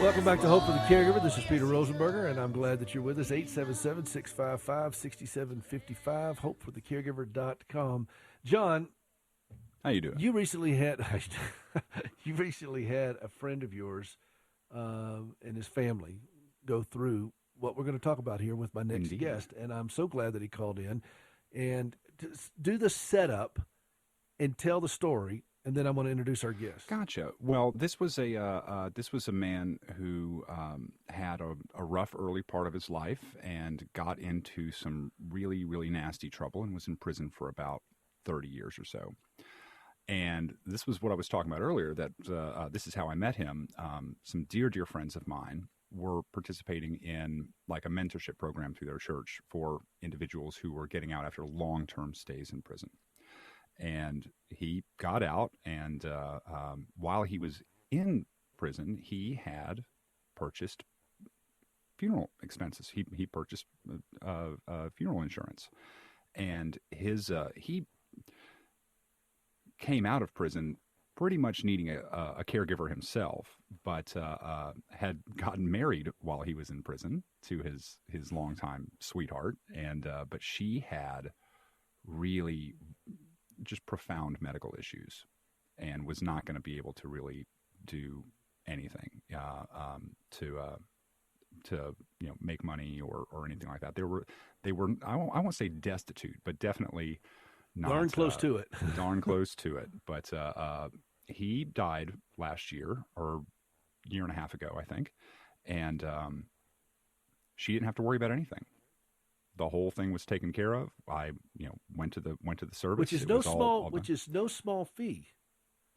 Welcome back to Hope for the Caregiver. This is Peter Rosenberger, and I'm glad that you're with us. 877-655-6755, hopeforthecaregiver.com. John, how you doing? You recently had a friend of yours and his family go through what we're going to talk about here with my next Indeed. guest, and I'm so glad that he called in and to do the setup and tell the story. And then I want to introduce our guest. Gotcha. Well, this was a man who had a rough early part of his life and got into some really, really nasty trouble and was in prison for about 30 years or so. And this was what I was talking about earlier, that this is how I met him. Some dear, dear friends of mine were participating in like a mentorship program through their church for individuals who were getting out after long-term stays in prison. And he got out, and while he was in prison, he had purchased funeral expenses. He purchased funeral insurance, and he came out of prison pretty much needing a caregiver himself, but had gotten married while he was in prison to his longtime sweetheart, and but she had really just profound medical issues and was not going to be able to really do anything to make money or anything like that. They were I won't say destitute, but definitely not darn close to it. Darn close to it. But he died last year or year and a half ago, I think, and she didn't have to worry about anything. The whole thing was taken care of. I, went to the service, which is no small fee.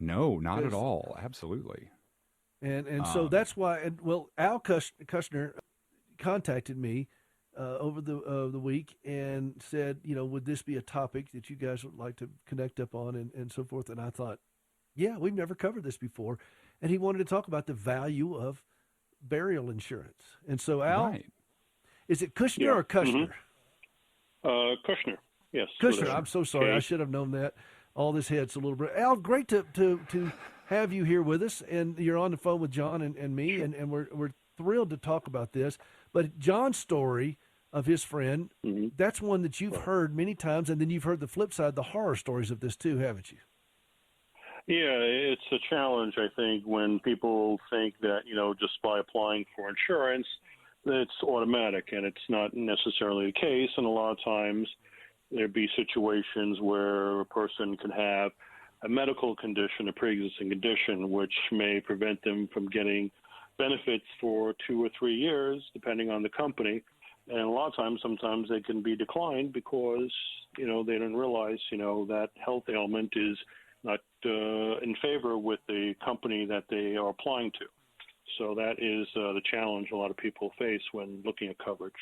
No, not at all. Absolutely. And so that's why. And well, Al Kushner contacted me over the week and said, would this be a topic that you guys would like to connect up on and so forth? And I thought, yeah, we've never covered this before, and he wanted to talk about the value of burial insurance. And so Al, right. Is it Kushner or Kushner? Mm-hmm. Kushner, yes. Kushner, I'm so sorry. I should have known that. All this head's a little bit. Al, great to have you here with us, and you're on the phone with John and me, and we're thrilled to talk about this. But John's story of his friend, that's one that you've heard many times, and then you've heard the flip side, the horror stories of this too, haven't you? Yeah, it's a challenge, I think, when people think that, just by applying for insurance, it's automatic, and it's not necessarily the case. And a lot of times there'd be situations where a person can have a medical condition, a pre-existing condition, which may prevent them from getting benefits for 2 or 3 years, depending on the company. And a lot of times, sometimes they can be declined because, they don't realize, that health ailment is not in favor with the company that they are applying to. So that is the challenge a lot of people face when looking at coverage.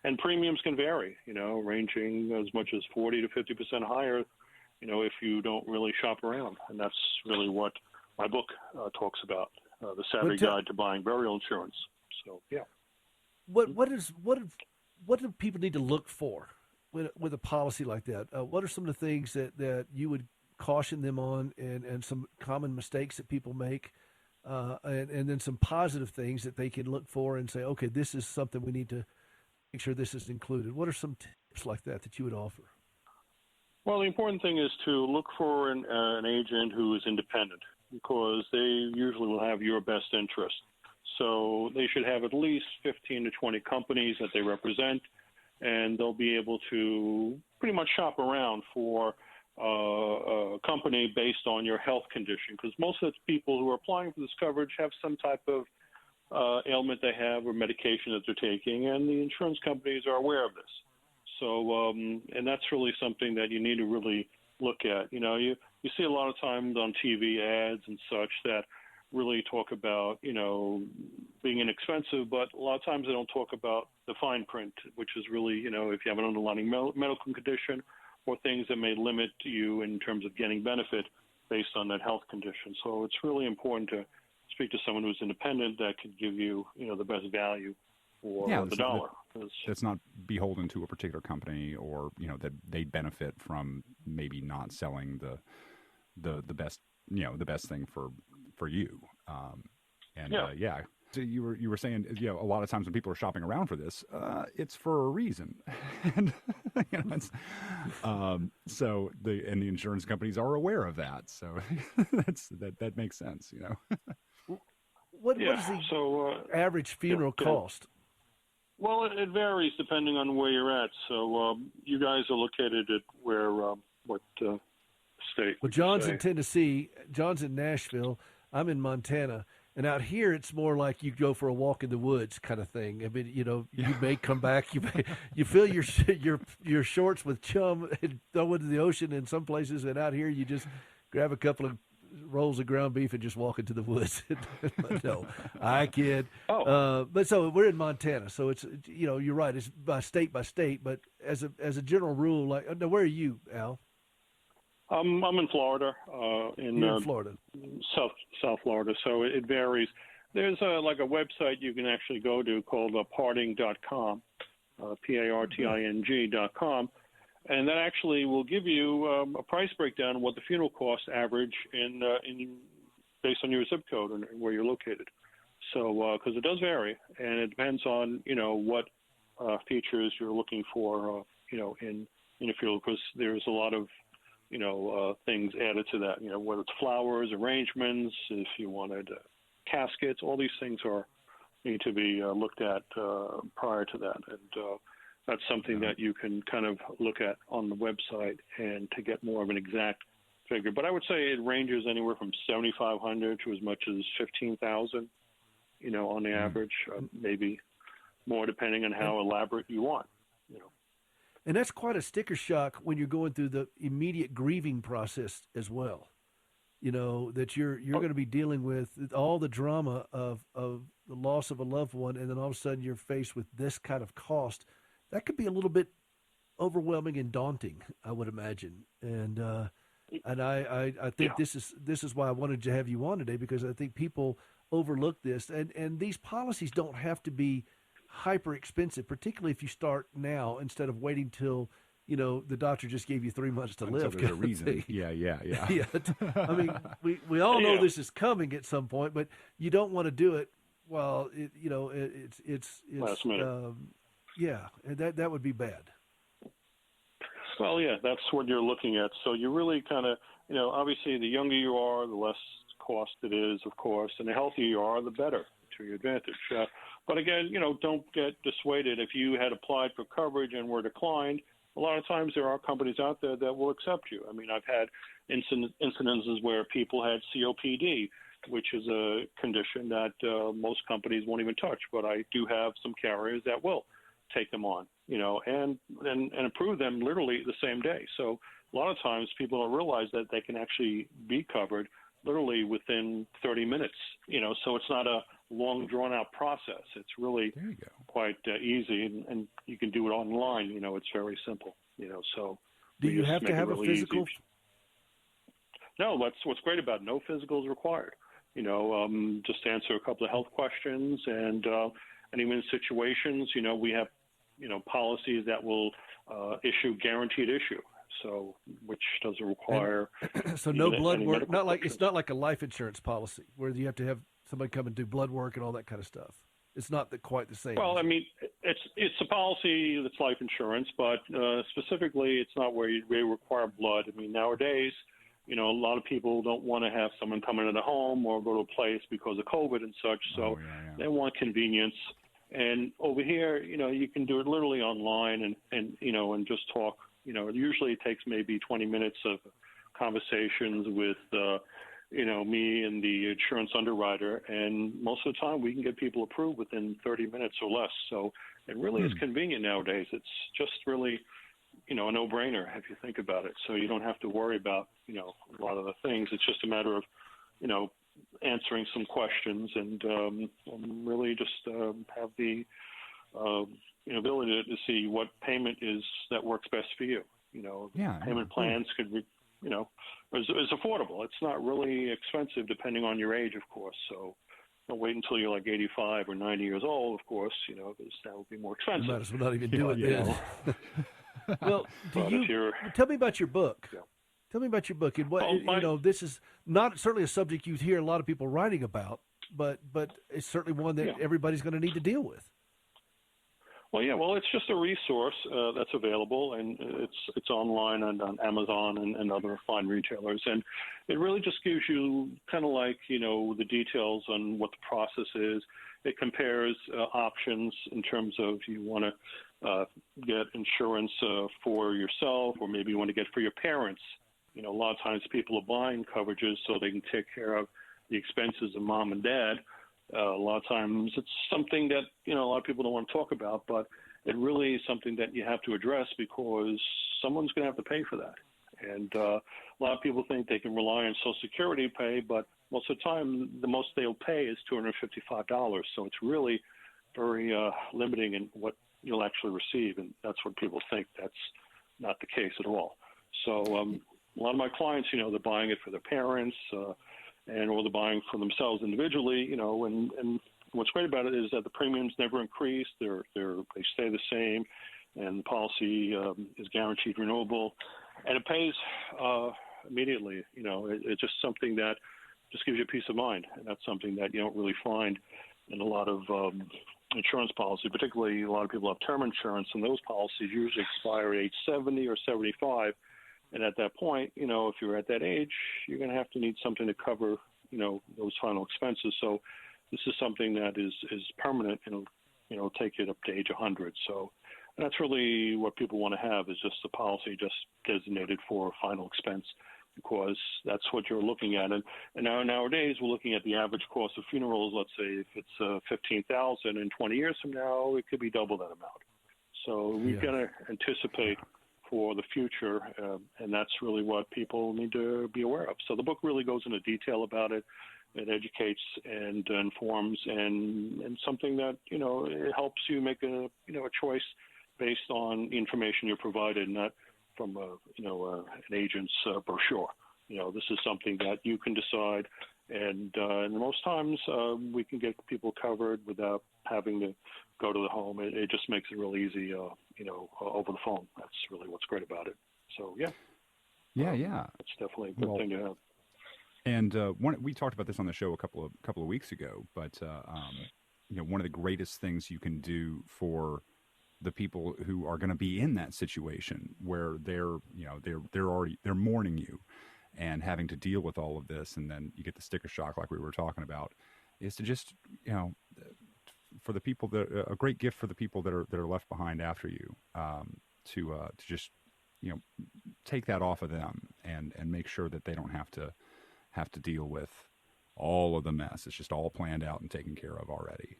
And premiums can vary, ranging as much as 40 to 50% higher, if you don't really shop around. And that's really what my book talks about, The Savvy Guide to Buying Burial Insurance. So, yeah. What do people need to look for with a policy like that? What are some of the things that you would caution them on, and some common mistakes that people make? And then some positive things that they can look for and say, okay, this is something we need to make sure this is included. What are some tips like that you would offer? Well, the important thing is to look for an agent who is independent, because they usually will have your best interest. So they should have at least 15 to 20 companies that they represent, and they'll be able to pretty much shop around for a company based on your health condition, because most of the people who are applying for this coverage have some type of ailment they have or medication that they're taking, and the insurance companies are aware of this. So, and that's really something that you need to really look at. You see a lot of times on TV ads and such that really talk about, being inexpensive, but a lot of times they don't talk about the fine print, which is really, if you have an underlying medical condition or things that may limit you in terms of getting benefit based on that health condition. So it's really important to speak to someone who's independent that could give you, the best value for the dollar. That's not beholden to a particular company, or, that they benefit from maybe not selling the best, the best thing for you. So you were saying, a lot of times when people are shopping around for this, it's for a reason, and it's, so the insurance companies are aware of that. So that makes sense, What is the average funeral cost? Well, it varies depending on where you're at. So you guys are located at where, what state? Well, John's in Tennessee. John's in Nashville. I'm in Montana. And out here, it's more like you go for a walk in the woods kind of thing. I mean, you may come back, you fill your shorts with chum and throw into the ocean in some places, and out here you just grab a couple of rolls of ground beef and just walk into the woods. No, I kid. But so we're in Montana, so it's you're right. It's by state, but as a general rule, now where are you, Al? I'm in Florida. You're in Florida, South Florida. So it varies. There's a website you can actually go to called parting.com, PARTING.com, and that actually will give you a price breakdown of what the funeral costs average in based on your zip code and where you're located. So because it does vary, and it depends on what features you're looking for, in a funeral, because there's a lot of things added to that, whether it's flowers, arrangements, if you wanted caskets, all these things need to be looked at prior to that. And that's something that you can kind of look at on the website and to get more of an exact figure. But I would say it ranges anywhere from $7,500 to as much as $15,000, on the average, maybe more depending on how elaborate you want. And that's quite a sticker shock when you're going through the immediate grieving process as well. That you're going to be dealing with all the drama of the loss of a loved one, and then all of a sudden you're faced with this kind of cost. That could be a little bit overwhelming and daunting, I would imagine. And I think this is why I wanted to have you on today, because I think people overlook this, and these policies don't have to be hyper expensive, particularly if you start now instead of waiting till the doctor just gave you 3 months to live. There's a reason. Yeah. I mean, we all know this is coming at some point, but you don't want to do it while it's last minute. And that would be bad. Well, yeah, that's what you're looking at. So you really kind of, obviously the younger you are, the less cost it is, of course, and the healthier you are, the better to your advantage. But again, don't get dissuaded. If you had applied for coverage and were declined, a lot of times there are companies out there that will accept you. I mean, I've had incidences where people had COPD, which is a condition that most companies won't even touch. But I do have some carriers that will take them on, and approve them literally the same day. So a lot of times people don't realize that they can actually be covered literally within 30 minutes, so it's not a long drawn-out process. It's really quite easy, and you can do it online. It's very simple. So do you have to have really a physical? Easy. No, what's great about it, no physical is required. Just answer a couple of health questions, and even in situations, we have policies that will issue guaranteed issue. So, which doesn't require so no blood work. It's not like a life insurance policy where you have to have somebody come and do blood work and all that kind of stuff. It's not quite the same. Well, I mean, it's a policy that's life insurance, but specifically, it's not where you require blood. I mean, nowadays, a lot of people don't want to have someone come into the home or go to a place because of COVID and such. So they want convenience. And over here, you can do it literally online and just talk. Usually it takes maybe 20 minutes of conversations with, me and the insurance underwriter. And most of the time we can get people approved within 30 minutes or less. So it really is convenient nowadays. It's just really, a no-brainer if you think about it. So you don't have to worry about, a lot of the things. It's just a matter of, answering some questions and really just have the ability to see what payment is that works best for you. Payment plans could be, is affordable. It's not really expensive depending on your age, of course. So don't wait until you're like 85 or 90 years old, of course, because that would be more expensive. You might as well not even do it then. Well, tell me about your book. Yeah. Tell me about your book. And what, this is not certainly a subject you hear a lot of people writing about. but it's certainly one that Yeah. everybody's going to need to deal with. Well, yeah. Well, it's just a resource that's available, and it's online and on Amazon and other fine retailers, and it really just gives you kind of like the details on what the process is. It compares options in terms of you want to get insurance for yourself, or maybe you want to get for your parents. A lot of times people are buying coverages so they can take care of the expenses of mom and dad. A lot of times it's something that, a lot of people don't want to talk about, but it really is something that you have to address because someone's going to have to pay for that. And a lot of people think they can rely on Social Security pay, but most of the time the most they'll pay is $255. So it's really very limiting in what you'll actually receive, and that's what people think. That's not the case at all. So a lot of my clients, they're buying it for their parents, or they're buying for themselves individually, and what's great about it is that the premiums never increase. They stay the same, and the policy is guaranteed renewable, and it pays immediately. It's just something that just gives you peace of mind, and that's something that you don't really find in a lot of insurance policy. Particularly, a lot of people have term insurance, and those policies usually expire at age 70 or 75. And at that point, if you're at that age, you're going to have to need something to cover, those final expenses. So this is something that is permanent and, it'll take it up to age 100. So that's really what people want to have, is just a policy just designated for final expense, because that's what you're looking at. And now nowadays we're looking at the average cost of funerals. Let's say if it's $15,000, in 20 years from now, it could be double that amount. So we've got to anticipate for the future, and that's really what people need to be aware of. So the book really goes into detail about it. It educates and informs, and something that it helps you make a choice based on the information you're provided, not from an agent's brochure. This is something that you can decide, and most times we can get people covered without having to go to the home. It just makes it real easy, over the phone. That's really what's great about it. So yeah, it's definitely a good thing to have. And we talked about this on the show a couple of weeks ago, but one of the greatest things you can do for the people who are going to be in that situation where they're mourning you and having to deal with all of this, and then you get the sticker shock like we were talking about, is to just for the people a great gift for the people that are left behind after you, to just take that off of them and make sure that they don't have to deal with all of the mess. It's just all planned out and taken care of already.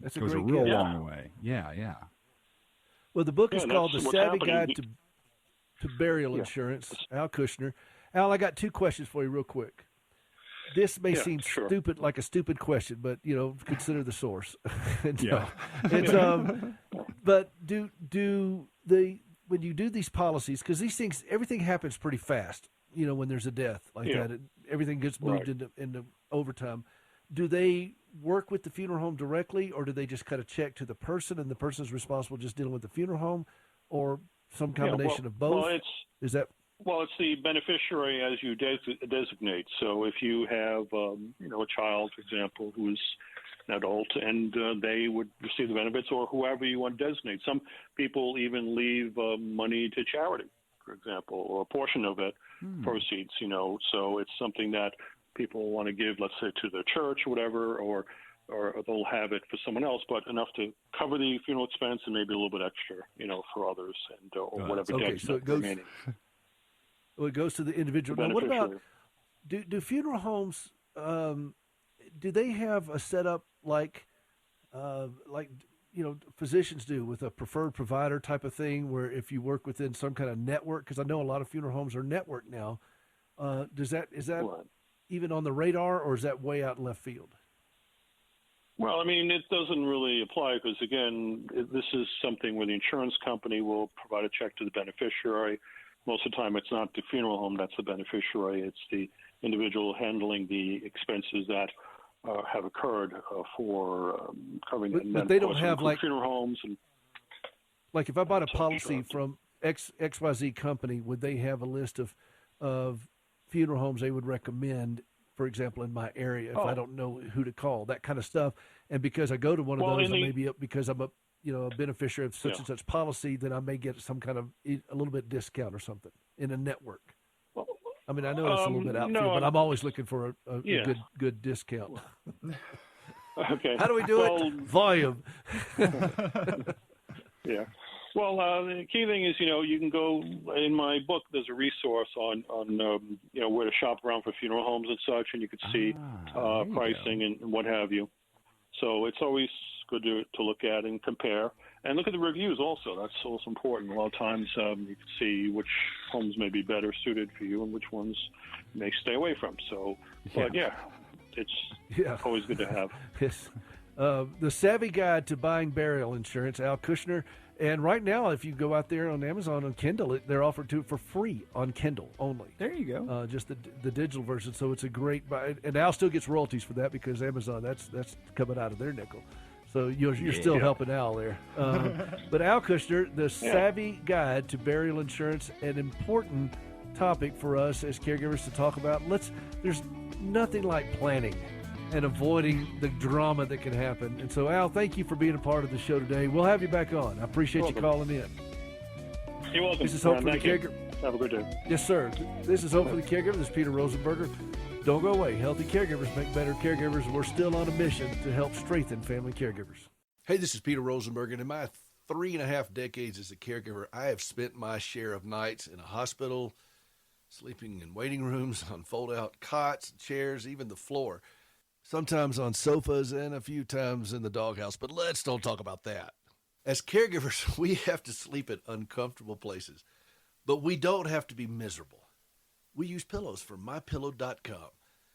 It goes a real long way. Yeah. Well, the book is called The Savvy Guide to Burial Yeah. Insurance. Al Kushner. Al, I got two questions for you real quick. This may seem stupid, like a stupid question, but consider the source. It's but when you do these policies, because these things, everything happens pretty fast. When there's a death like that, everything gets moved into overtime. Do they work with the funeral home directly, or do they just kind of check to the person, and the person's responsible just dealing with the funeral home, or some combination of both? Well, it's the beneficiary as you designate. So if you have, a child, for example, who is an adult, and they would receive the benefits, or whoever you want to designate. Some people even leave money to charity, for example, or a portion of it proceeds. So it's something that people want to give, let's say, to their church or whatever, or they'll have it for someone else, but enough to cover the funeral expense and maybe a little bit extra, for others, and or whatever. Okay, so it goes. Remaining. Well, it goes to the individual. Now, what about do funeral homes? Do they have a setup like physicians do, with a preferred provider type of thing, where if you work within some kind of network? Because I know a lot of funeral homes are networked now. Is that even on the radar, or is that way out in left field? Well, it doesn't really apply because, again, this is something where the insurance company will provide a check to the beneficiary. Most of the time, it's not the funeral home that's the beneficiary. It's the individual handling the expenses that have occurred for covering them. But they don't have funeral homes. And like if I bought a policy from XYZ company, would they have a list of funeral homes they would recommend for example, in my area if Oh. I don't know who to call, that kind of stuff. And because I go to one of Well, those, in I the- may be because I'm a beneficiary of such Yeah. and such policy, then I may get some kind of a little bit discount or something in a network. Well, I mean, I know it's a little bit out no, there, but I'm always looking for a Yeah. good discount. okay. How do we do Well, it? Volume. Yeah. Well, the key thing is, you can go in my book. There's a resource on where to shop around for funeral homes and such, and you could see there you pricing and what have you. So it's always good to look at and compare, and look at the reviews also. That's also important. A lot of times you can see which homes may be better suited for you and which ones you may stay away from. So, but it's always good to have. Yes. The Savvy Guide to Buying Burial Insurance, Al Kushner. And right now, if you go out there on Amazon on Kindle, they're offered to it for free on Kindle only. There you go. Just the digital version. So it's a great buy. And Al still gets royalties for that because Amazon, that's coming out of their nickel. So you're still helping Al there. But Al Kushner, the Savvy Guide to Burial Insurance, an important topic for us as caregivers to talk about. There's nothing like planning and avoiding the drama that can happen. And so, Al, thank you for being a part of the show today. We'll have you back on. I appreciate you calling in. You're welcome. This is Hope for the Thank you. Caregiver. Have a good day. Yes, sir. This is Hope for the Caregiver. This is Peter Rosenberger. Don't go away. Healthy caregivers make better caregivers, and we're still on a mission to help strengthen family caregivers. Hey, this is Peter Rosenberger, and in my 3.5 decades as a caregiver, I have spent my share of nights in a hospital, sleeping in waiting rooms, on fold-out cots, chairs, even the floor. Sometimes on sofas and a few times in the doghouse, but let's don't talk about that. As caregivers, we have to sleep at uncomfortable places, but we don't have to be miserable. We use pillows from MyPillow.com.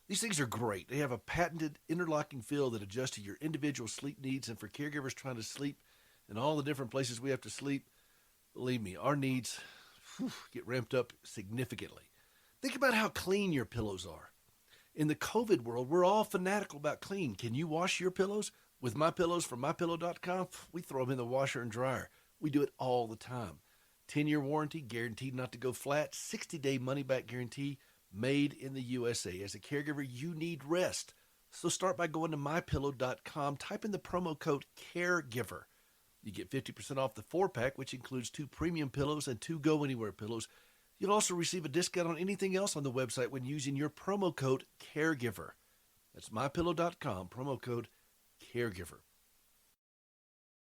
These things are great. They have a patented interlocking fill that adjusts to your individual sleep needs, and for caregivers trying to sleep in all the different places we have to sleep, believe me, our needs get ramped up significantly. Think about how clean your pillows are. In the COVID world, we're all fanatical about clean. Can you wash your pillows? With My Pillows from MyPillow.com, we throw them in the washer and dryer. We do it all the time. 10-year warranty, guaranteed not to go flat, 60-day money-back guarantee, made in the USA. As a caregiver, you need rest. So start by going to MyPillow.com, type in the promo code CAREGIVER. You get 50% off the 4-pack, which includes 2 premium pillows and 2 go-anywhere pillows. You'll also receive a discount on anything else on the website when using your promo code CAREGIVER. That's MyPillow.com, promo code CAREGIVER.